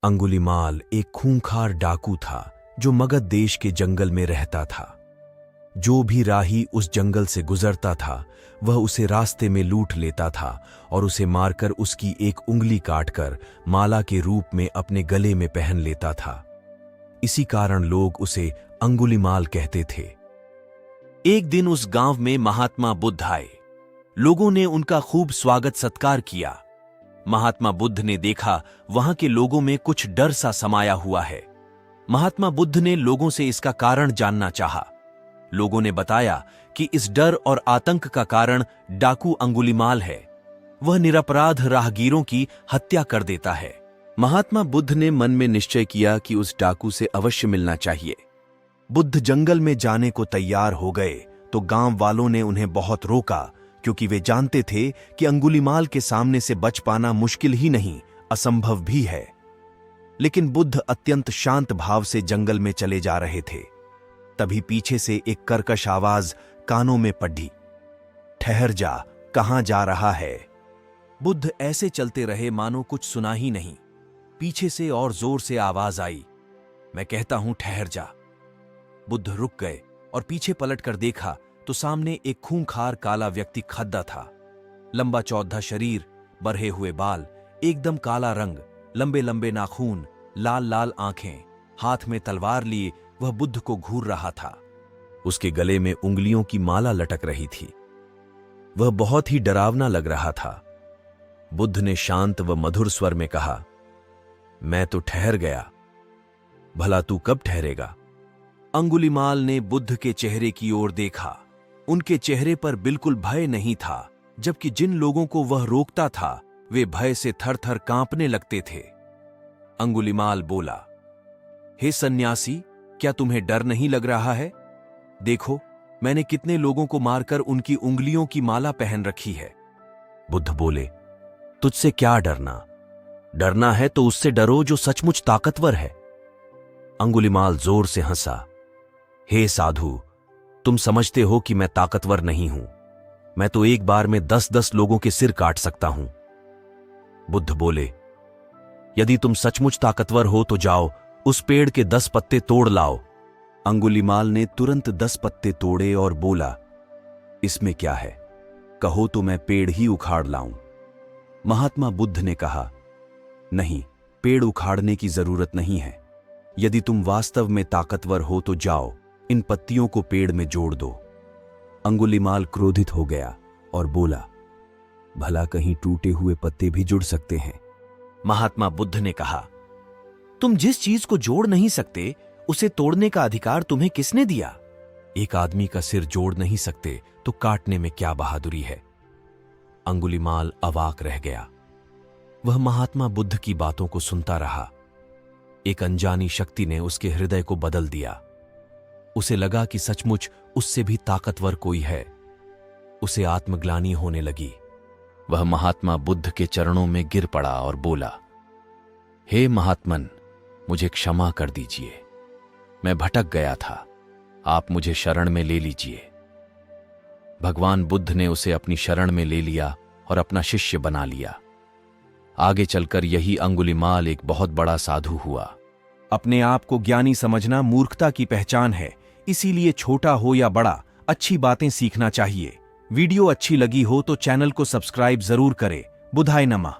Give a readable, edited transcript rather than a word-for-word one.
अंगुलीमाल एक खूंखार डाकू था जो मगध देश के जंगल में रहता था। जो भी राही उस जंगल से गुजरता था वह उसे रास्ते में लूट लेता था और उसे मारकर उसकी एक उंगली काटकर माला के रूप में अपने गले में पहन लेता था। इसी कारण लोग उसे अंगुलीमाल कहते थे। एक दिन उस गांव में महात्मा बुद्ध आए। लोगों ने उनका खूब स्वागत सत्कार किया। महात्मा बुद्ध ने देखा वहां के लोगों में कुछ डर सा समाया हुआ है। महात्मा बुद्ध ने लोगों से इसका कारण जानना चाहा। लोगों ने बताया कि इस डर और आतंक का कारण डाकू अंगुलीमाल है। वह निरपराध राहगीरों की हत्या कर देता है। महात्मा बुद्ध ने मन में निश्चय किया कि उस डाकू से अवश्य मिलना चाहिए। बुद्ध जंगल में जाने को तैयार हो गए तो गांव वालों ने उन्हें बहुत रोका, क्योंकि वे जानते थे कि अंगुलीमाल के सामने से बच पाना मुश्किल ही नहीं, असंभव भी है। लेकिन बुद्ध अत्यंत शांत भाव से जंगल में चले जा रहे थे। तभी पीछे से एक कर्कश आवाज कानों में पड़ी। ठहर जा, कहां जा रहा है? बुद्ध ऐसे चलते रहे मानो कुछ सुना ही नहीं। पीछे से और जोर से आवाज आई, मैं कहता हूं ठहर जा। बुद्ध रुक गए और पीछे पलटकर देखा तो सामने एक खूंखार काला व्यक्ति खड़ा था। लंबा चौड़ा शरीर, बढ़े हुए बाल, एकदम काला रंग, लंबे लंबे नाखून, लाल लाल आंखें, हाथ में तलवार लिए वह बुद्ध को घूर रहा था। उसके गले में उंगलियों की माला लटक रही थी। वह बहुत ही डरावना लग रहा था। बुद्ध ने शांत व मधुर स्वर में कहा, मैं तो ठहर गया, भला तू कब ठहरेगा? अंगुलीमाल ने बुद्ध के चेहरे की ओर देखा। उनके चेहरे पर बिल्कुल भय नहीं था, जबकि जिन लोगों को वह रोकता था वे भय से थर-थर कांपने लगते थे। अंगुलीमाल बोला, हे सन्यासी, क्या तुम्हें डर नहीं लग रहा है? देखो, मैंने कितने लोगों को मारकर उनकी उंगलियों की माला पहन रखी है। बुद्ध बोले, तुझसे क्या डरना? डरना है तो उससे डरो जो सचमुच ताकतवर है। अंगुलीमाल जोर से हंसा, हे साधु, तुम समझते हो कि मैं ताकतवर नहीं हूं। मैं तो एक बार में 10-10 लोगों के सिर काट सकता हूं। बुद्ध बोले, यदि तुम सचमुच ताकतवर हो तो जाओ, उस पेड़ के 10 पत्ते तोड़ लाओ। अंगुलीमाल ने तुरंत 10 पत्ते तोड़े और बोला, इसमें क्या है, कहो तो मैं पेड़ ही उखाड़ लाऊं। महात्मा बुद्ध ने कहा, नहीं, पेड़ उखाड़ने की जरूरत नहीं है। यदि तुम वास्तव में ताकतवर हो तो जाओ, इन पत्तियों को पेड़ में जोड़ दो। अंगुलीमाल क्रोधित हो गया और बोला, भला कहीं टूटे हुए पत्ते भी जुड़ सकते हैं? महात्मा बुद्ध ने कहा, तुम जिस चीज को जोड़ नहीं सकते उसे तोड़ने का अधिकार तुम्हें किसने दिया? एक आदमी का सिर जोड़ नहीं सकते तो काटने में क्या बहादुरी है? अंगुलीमाल अवाक रह गया। वह महात्मा बुद्ध की बातों को सुनता रहा। एक अनजानी शक्ति ने उसके हृदय को बदल दिया। उसे लगा कि सचमुच उससे भी ताकतवर कोई है। उसे आत्मग्लानि होने लगी। वह महात्मा बुद्ध के चरणों में गिर पड़ा और बोला, हे महात्मन, मुझे क्षमा कर दीजिए। मैं भटक गया था, आप मुझे शरण में ले लीजिए। भगवान बुद्ध ने उसे अपनी शरण में ले लिया और अपना शिष्य बना लिया। आगे चलकर यही अंगुलीमाल एक बहुत बड़ा साधु हुआ। अपने आप को ज्ञानी समझना मूर्खता की पहचान है, इसीलिए छोटा हो या बड़ा, अच्छी बातें सीखना चाहिए। वीडियो अच्छी लगी हो तो चैनल को सब्सक्राइब जरूर करें। बुधाय नमः।